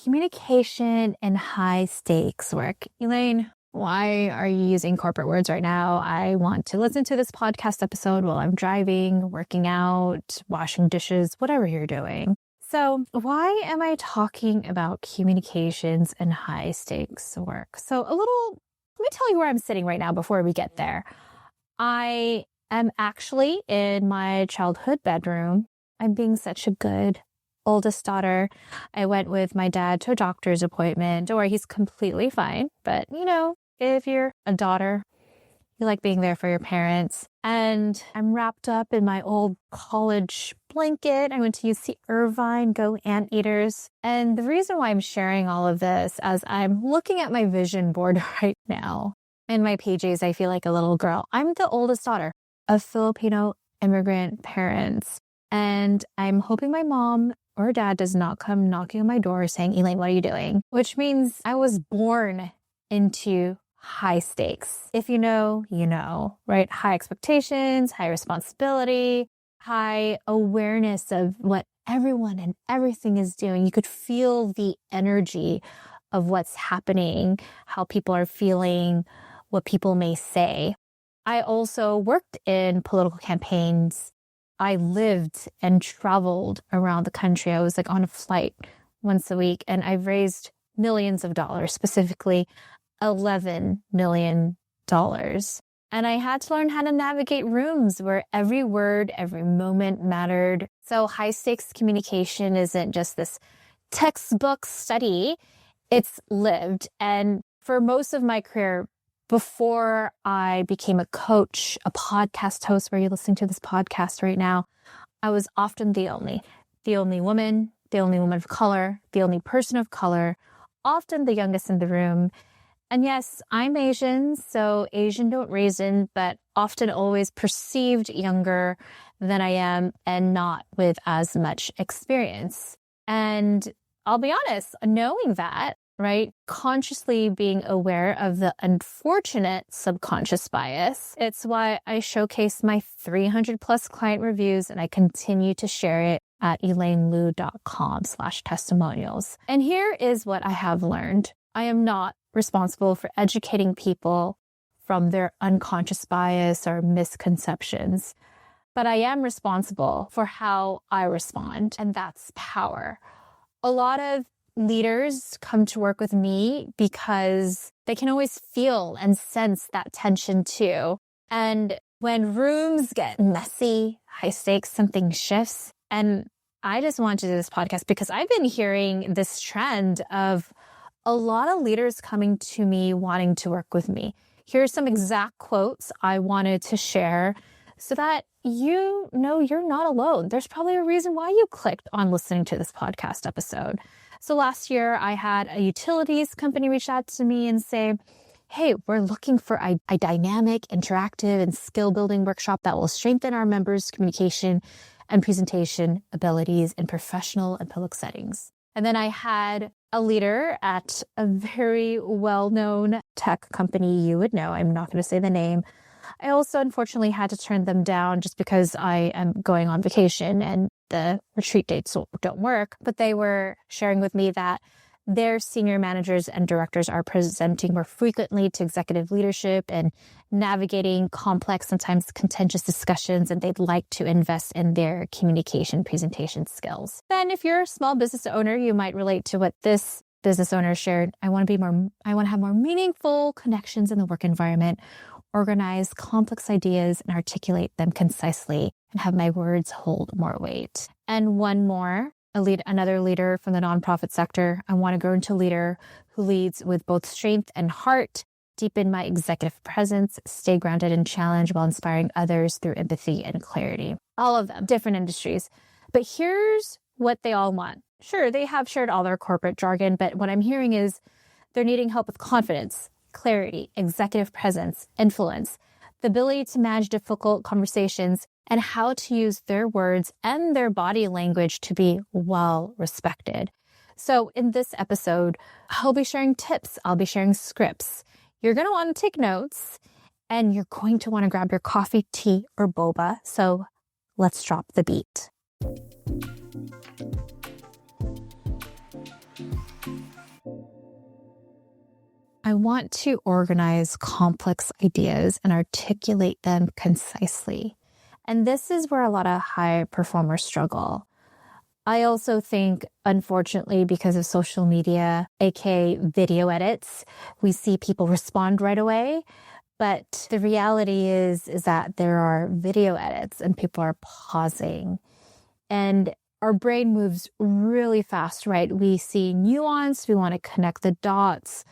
communication and high stakes work. Elaine, why are you using corporate words right now? I want to listen to this podcast episode while I'm driving, working out, washing dishes, whatever you're doing. So why am I talking about communications and high stakes work? Let me tell you where I'm sitting right now before we get there. I am actually in my childhood bedroom. I'm being such a good oldest daughter. I went with my dad to a doctor's appointment. Don't worry, he's completely fine. But, if you're a daughter, you like being there for your parents. And I'm wrapped up in my old college blanket. I went to UC Irvine, go Anteaters. And the reason why I'm sharing all of this, as I'm looking at my vision board right now, in my PJs, I feel like a little girl. I'm the oldest daughter of Filipino immigrant parents. And I'm hoping my mom or dad does not come knocking on my door saying, Elaine, what are you doing? Which means I was born into high stakes. If you know, you know, right? High expectations, high responsibility, high awareness of what everyone and everything is doing. You could feel the energy of what's happening, how people are feeling, what people may say. I also worked in political campaigns. I lived and traveled around the country. I was on a flight once a week, and I've raised millions of dollars, specifically $11 million. And I had to learn how to navigate rooms where every word, every moment mattered. So high stakes communication isn't just this textbook study. It's lived. And for most of my career, before I became a coach, a podcast host where you're listening to this podcast right now, I was often the only woman of color, the only person of color, often the youngest in the room. And yes, I'm Asian, so Asian don't raisin, but often always perceived younger than I am and not with as much experience. And I'll be honest, knowing that, right? Consciously being aware of the unfortunate subconscious bias. It's why I showcase my 300 plus client reviews, and I continue to share it at elainelu.com/testimonials. And here is what I have learned. I am not responsible for educating people from their unconscious bias or misconceptions, but I am responsible for how I respond, and that's power. A lot of leaders come to work with me because they can always feel and sense that tension too. And when rooms get messy, high stakes, something shifts. And I just wanted to do this podcast because I've been hearing this trend of a lot of leaders coming to me wanting to work with me. Here's some exact quotes I wanted to share so that you know you're not alone. There's probably a reason why you clicked on listening to this podcast episode. So last year, I had a utilities company reach out to me and say, hey, we're looking for a dynamic, interactive, and skill-building workshop that will strengthen our members' communication and presentation abilities in professional and public settings. And then I had a leader at a very well-known tech company you would know. I'm not going to say the name. I also, unfortunately, had to turn them down just because I am going on vacation and the retreat dates don't work. But they were sharing with me that their senior managers and directors are presenting more frequently to executive leadership and navigating complex, sometimes contentious discussions, and they'd like to invest in their communication presentation skills. Then if you're a small business owner, you might relate to what this business owner shared. I want to have more meaningful connections in the work environment, organize complex ideas and articulate them concisely, and have my words hold more weight. And one more, another leader from the nonprofit sector. I want to grow into a leader who leads with both strength and heart, deepen my executive presence, stay grounded in challenge while inspiring others through empathy and clarity. All of them, different industries. But here's what they all want. Sure, they have shared all their corporate jargon, but what I'm hearing is they're needing help with confidence, clarity, executive presence, influence, the ability to manage difficult conversations, and how to use their words and their body language to be well respected. So in this episode, I'll be sharing tips. I'll be sharing scripts. You're going to want to take notes, and you're going to want to grab your coffee, tea, or boba. So let's drop the beat. I want to organize complex ideas and articulate them concisely. And this is where a lot of high performers struggle. I also think, unfortunately, because of social media, aka video edits, we see people respond right away. But the reality is that there are video edits and people are pausing. And our brain moves really fast, right? We see nuance, we want to connect the dots.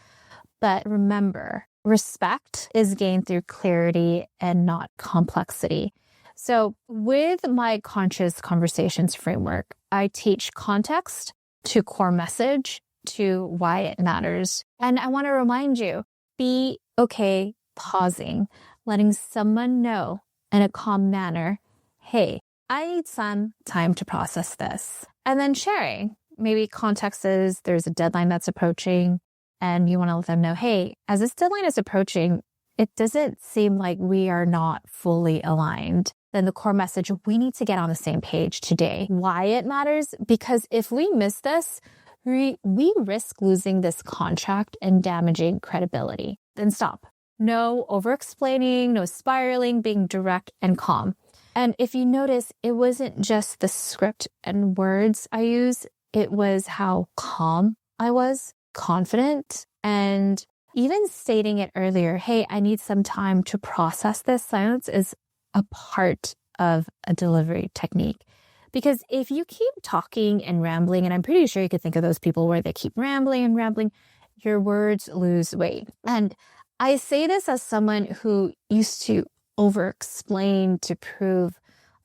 But remember, respect is gained through clarity and not complexity. So with my conscious conversations framework, I teach context to core message to why it matters. And I want to remind you, be okay pausing, letting someone know in a calm manner, hey, I need some time to process this. And then sharing. Maybe context is there's a deadline that's approaching and you want to let them know, hey, as this deadline is approaching, it doesn't seem like we are not fully aligned. Then the core message, we need to get on the same page today. Why it matters? Because if we miss this, we risk losing this contract and damaging credibility. Then stop. No over-explaining, no spiraling, being direct and calm. And if you notice, it wasn't just the script and words I used, it was how calm I was, confident, and even stating it earlier, hey, I need some time to process this. Silence is a part of a delivery technique. Because if you keep talking and rambling, and I'm pretty sure you could think of those people where they keep rambling and rambling, your words lose weight. And I say this as someone who used to over-explain to prove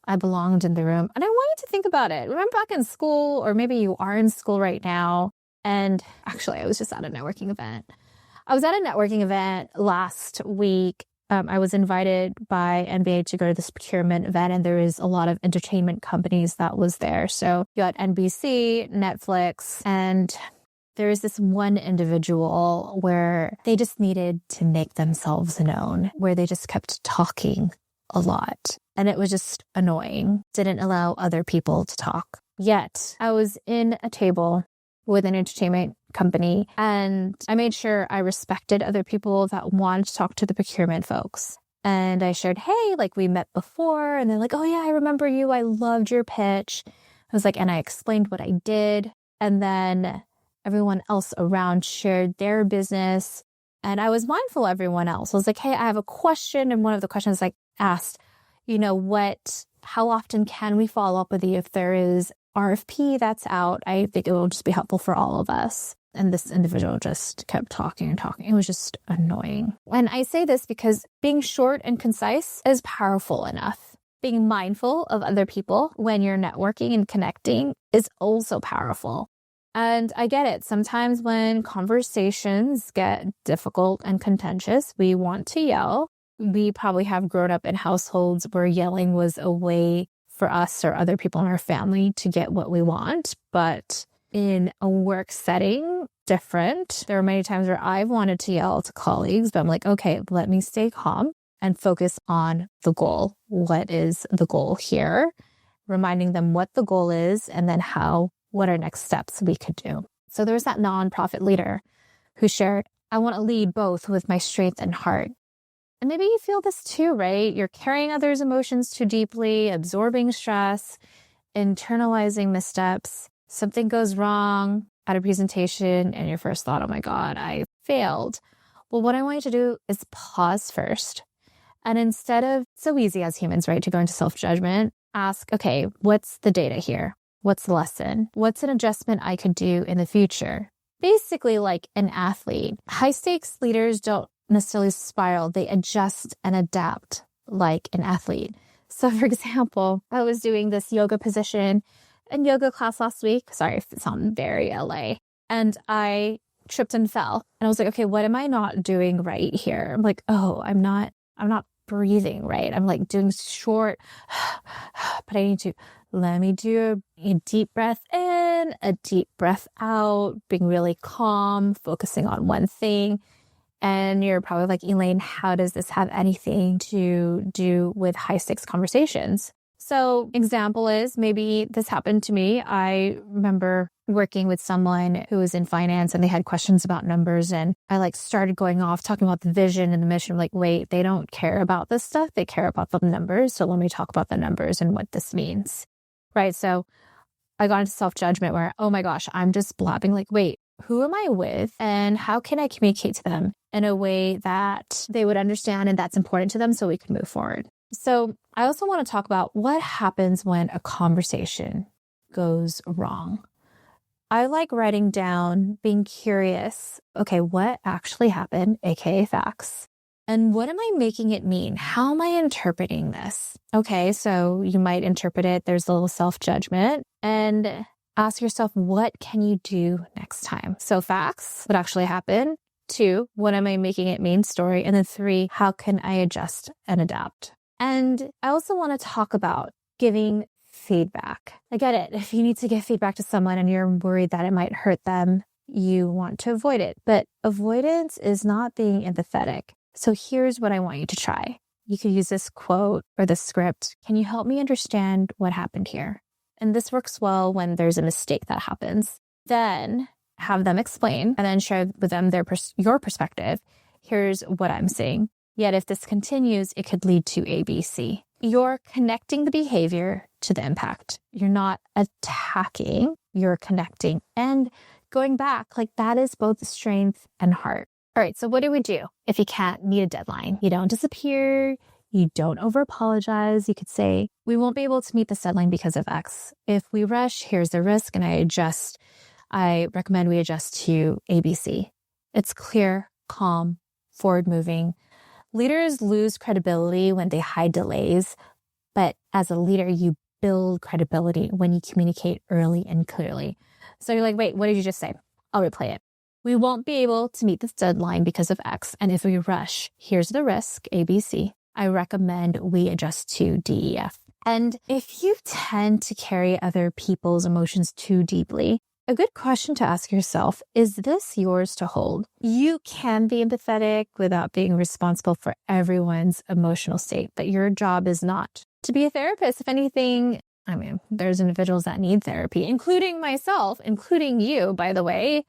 I belonged in the room. And I want you to think about it. Remember back in school, or maybe you are in school right now. And actually, I was just at a networking event. I was at a networking event last week. I was invited by NBA to go to this procurement event, and there is a lot of entertainment companies that was there. So you had NBC, Netflix, and there is this one individual where they just needed to make themselves known, where they just kept talking a lot. And it was just annoying. Didn't allow other people to talk. Yet I was in a table with an entertainment company, and I made sure I respected other people that wanted to talk to the procurement folks. And I shared, hey, like we met before. And they're like, oh yeah, I remember you. I loved your pitch. I was like, and I explained what I did. And then everyone else around shared their business. And I was mindful of everyone else. I was like, hey, I have a question. And one of the questions I asked, how often can we follow up with you if there is RFP that's out? I think it will just be helpful for all of us. And this individual just kept talking and talking. It was just annoying. And I say this because being short and concise is powerful enough. Being mindful of other people when you're networking and connecting is also powerful. And I get it. Sometimes when conversations get difficult and contentious, we want to yell. We probably have grown up in households where yelling was a way for us or other people in our family to get what we want. But in a work setting, different. There are many times where I've wanted to yell to colleagues, but I'm like, okay, let me stay calm and focus on the goal. What is the goal here? Reminding them what the goal is and then what are next steps we could do. So there was that nonprofit leader who shared, I want to lead both with my strength and heart. And maybe you feel this too, right? You're carrying others' emotions too deeply, absorbing stress, internalizing missteps. Something goes wrong at a presentation and your first thought, oh my God, I failed. Well, what I want you to do is pause first. And instead of, so easy as humans, right, to go into self-judgment, ask, okay, what's the data here? What's the lesson? What's an adjustment I could do in the future? Basically like an athlete. High stakes leaders don't necessarily spiral. They adjust and adapt like an athlete. So for example, I was doing this yoga position in yoga class last week. Sorry if it sounds very LA. And I tripped and fell. And I was like, okay, what am I not doing right here? I'm like, oh, I'm not breathing right. I'm like doing short, but I need to, let me do a deep breath in, a deep breath out, being really calm, focusing on one thing. And you're probably like, Elaine, how does this have anything to do with high stakes conversations? So example is maybe this happened to me. I remember working with someone who was in finance and they had questions about numbers. And I like started going off talking about the vision and the mission. Like, wait, they don't care about this stuff. They care about the numbers. So let me talk about the numbers and what this means. Right. So I got into self-judgment where, oh my gosh, I'm just blabbing. Like, wait, who am I with? And how can I communicate to them in a way that they would understand and that's important to them so we can move forward? So I also want to talk about what happens when a conversation goes wrong. I like writing down, being curious. Okay, what actually happened, aka facts? And what am I making it mean? How am I interpreting this? Okay, so you might interpret it. There's a little self-judgment and ask yourself, what can you do next time? So facts, what actually happened? 2, what am I making it mean? Story. And then 3, how can I adjust and adapt? And I also want to talk about giving feedback. I get it. If you need to give feedback to someone and you're worried that it might hurt them, you want to avoid it. But avoidance is not being empathetic. So here's what I want you to try. You could use this quote or the script. Can you help me understand what happened here? And this works well when there's a mistake that happens. Then have them explain and then share with them your perspective. Here's what I'm seeing. Yet if this continues, it could lead to ABC. You're connecting the behavior to the impact. You're not attacking, you're connecting and going back. Like that is both strength and heart. All right, so what do we do if you can't meet a deadline? You don't disappear. You don't over apologize. You could say, we won't be able to meet this deadline because of X. If we rush, here's the risk. And I recommend we adjust to ABC. It's clear, calm, forward moving. Leaders lose credibility when they hide delays. But as a leader, you build credibility when you communicate early and clearly. So you're like, wait, what did you just say? I'll replay it. We won't be able to meet this deadline because of X. And if we rush, here's the risk, ABC. I recommend we adjust to DEF. And if you tend to carry other people's emotions too deeply, a good question to ask yourself, is this yours to hold? You can be empathetic without being responsible for everyone's emotional state, but your job is not to be a therapist. If anything, I mean, there's individuals that need therapy, including myself, including you, by the way,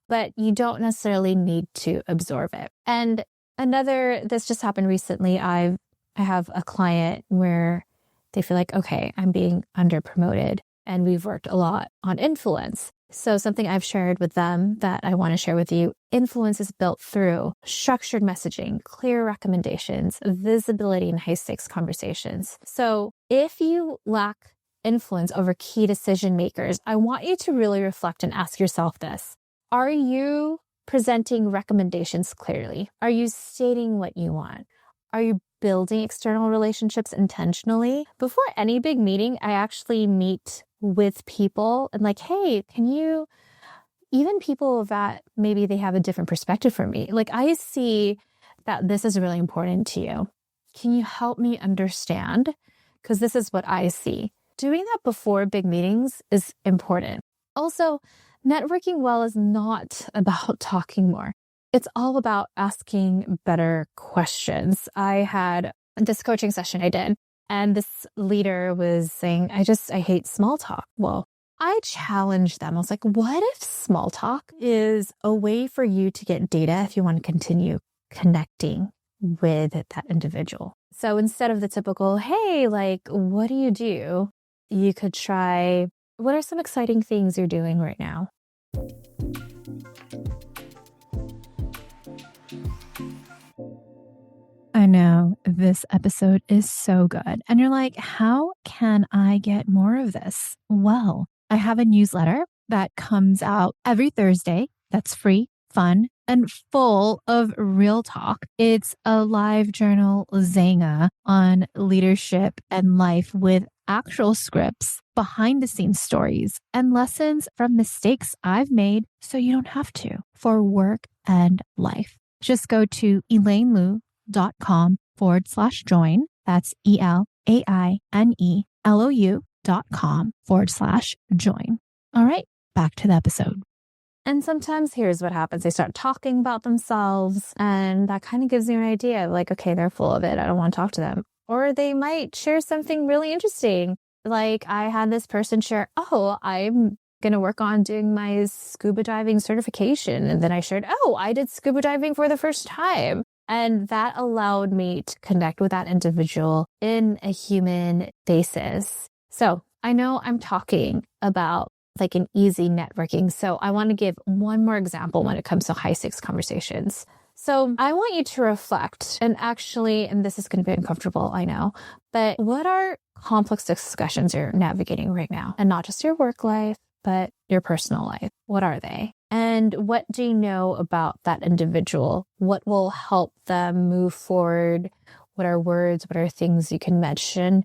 but you don't necessarily need to absorb it. And this just happened recently. I have a client where they feel like, okay, I'm being under-promoted, and we've worked a lot on influence. So something I've shared with them that I want to share with you, influence is built through structured messaging, clear recommendations, visibility in high-stakes conversations. So if you lack influence over key decision makers, I want you to really reflect and ask yourself this. Are you presenting recommendations clearly? Are you stating what you want? Are you building external relationships intentionally? Before any big meeting, I actually meet with people and like, hey, even people that maybe they have a different perspective from me. Like I see that this is really important to you. Can you help me understand? Because this is what I see. Doing that before big meetings is important. Also, networking well is not about talking more. It's all about asking better questions. I had this coaching session I did, and this leader was saying, I hate small talk. Well, I challenged them. I was like, what if small talk is a way for you to get data if you want to continue connecting with that individual? So instead of the typical, hey, like, what do? You could try, what are some exciting things you're doing right now? I know this episode is so good. And you're like, how can I get more of this? Well, I have a newsletter that comes out every Thursday that's free, fun, and full of real talk. It's a live journal Zanga on leadership and life with actual scripts, behind the scenes stories, and lessons from mistakes I've made so you don't have to for work and life. Just go to elainelou.com/join. That's ELAINELOU.com/join. All right, back to the episode. And sometimes here's what happens. They start talking about themselves, and that kind of gives you an idea of like, okay, they're full of it. I don't want to talk to them. Or they might share something really interesting. Like I had this person share, oh, I'm going to work on doing my scuba diving certification. And then I shared, oh, I did scuba diving for the first time. And that allowed me to connect with that individual in a human basis. So I know I'm talking about like an easy networking. So I want to give one more example when it comes to high stakes conversations. So I want you to reflect and this is going to be uncomfortable, I know, but what are complex discussions you're navigating right now? And not just your work life, but your personal life. What are they? And what do you know about that individual? What will help them move forward? What are words? What are things you can mention?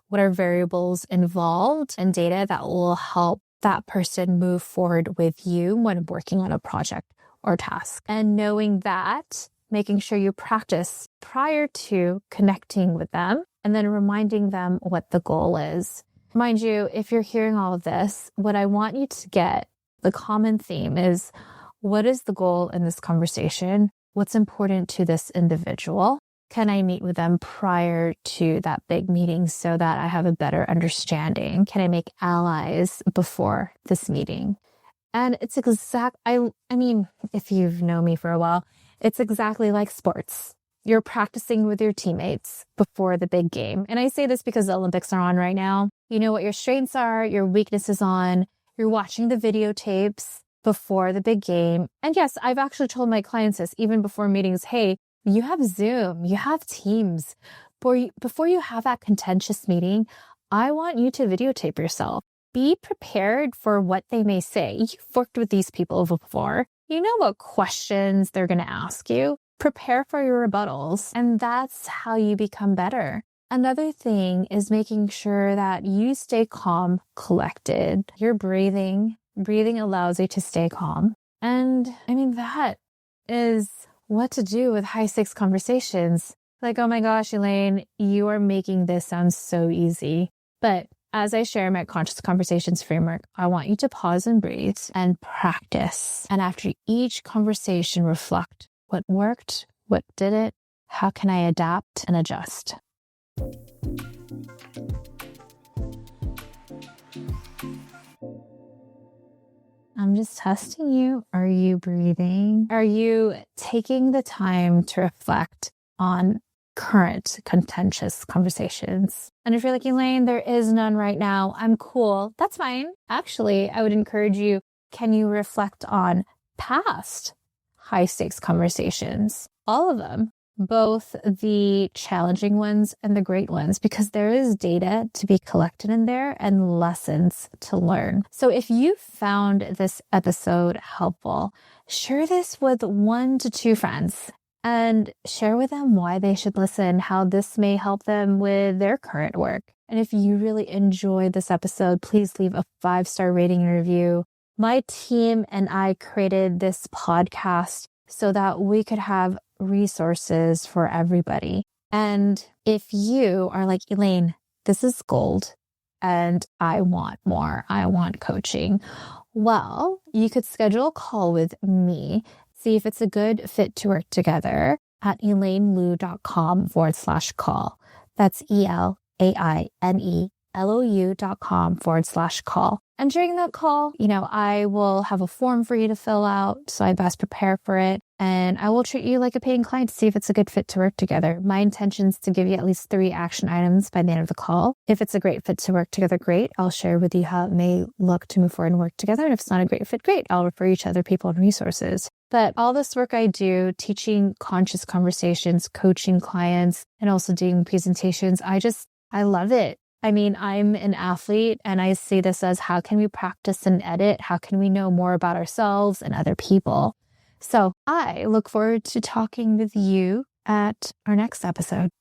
What are variables involved and data that will help that person move forward with you when working on a project or task? And knowing that, making sure you practice prior to connecting with them and then reminding them what the goal is. Mind you, if you're hearing all of this, what I want you to get, the common theme is, what is the goal in this conversation? What's important to this individual? Can I meet with them prior to that big meeting so that I have a better understanding? Can I make allies before this meeting? And it's I mean, if you've known me for a while, it's exactly like sports. You're practicing with your teammates before the big game. And I say this because the Olympics are on right now. You know what your strengths are, your weaknesses on. You're watching the videotapes before the big game. And yes, I've actually told my clients this even before meetings, hey, you have Zoom, you have Teams. Before you have that contentious meeting, I want you to videotape yourself. Be prepared for what they may say. You've worked with these people before. You know what questions they're going to ask you. Prepare for your rebuttals. And that's how you become better. Another thing is making sure that you stay calm, collected. You're breathing. Breathing allows you to stay calm. And I mean, that is what to do with high stakes conversations. Like, oh my gosh, Elaine, you are making this sound so easy. But as I share my conscious conversations framework, I want you to pause and breathe and practice. And after each conversation, reflect what worked, what didn't, how can I adapt and adjust? I'm just testing you. Are you breathing? Are you taking the time to reflect on current contentious conversations? And if you're like, Elaine, there is none right now, I'm cool. That's fine. Actually, I would encourage you, can you reflect on past high stakes conversations? All of them, both the challenging ones and the great ones, because there is data to be collected in there and lessons to learn. So if you found this episode helpful, share this with 1 to 2 friends and share with them why they should listen, how this may help them with their current work. And if you really enjoyed this episode, please leave a 5-star rating and review. My team and I created this podcast so that we could have resources for everybody. And if you are like, Elaine, this is gold and I want more, I want coaching, well, you could schedule a call with me, see if it's a good fit to work together at elainelou.com/call. That's ELAINELOU.com/call. And during that call, I will have a form for you to fill out, so I best prepare for it. And I will treat you like a paying client to see if it's a good fit to work together. My intention is to give you at least 3 action items by the end of the call. If it's a great fit to work together, great. I'll share with you how it may look to move forward and work together. And if it's not a great fit, great. I'll refer you to other people and resources. But all this work I do, teaching conscious conversations, coaching clients, and also doing presentations, I love it. I mean, I'm an athlete and I see this as, how can we practice and edit? How can we know more about ourselves and other people? So I look forward to talking with you at our next episode.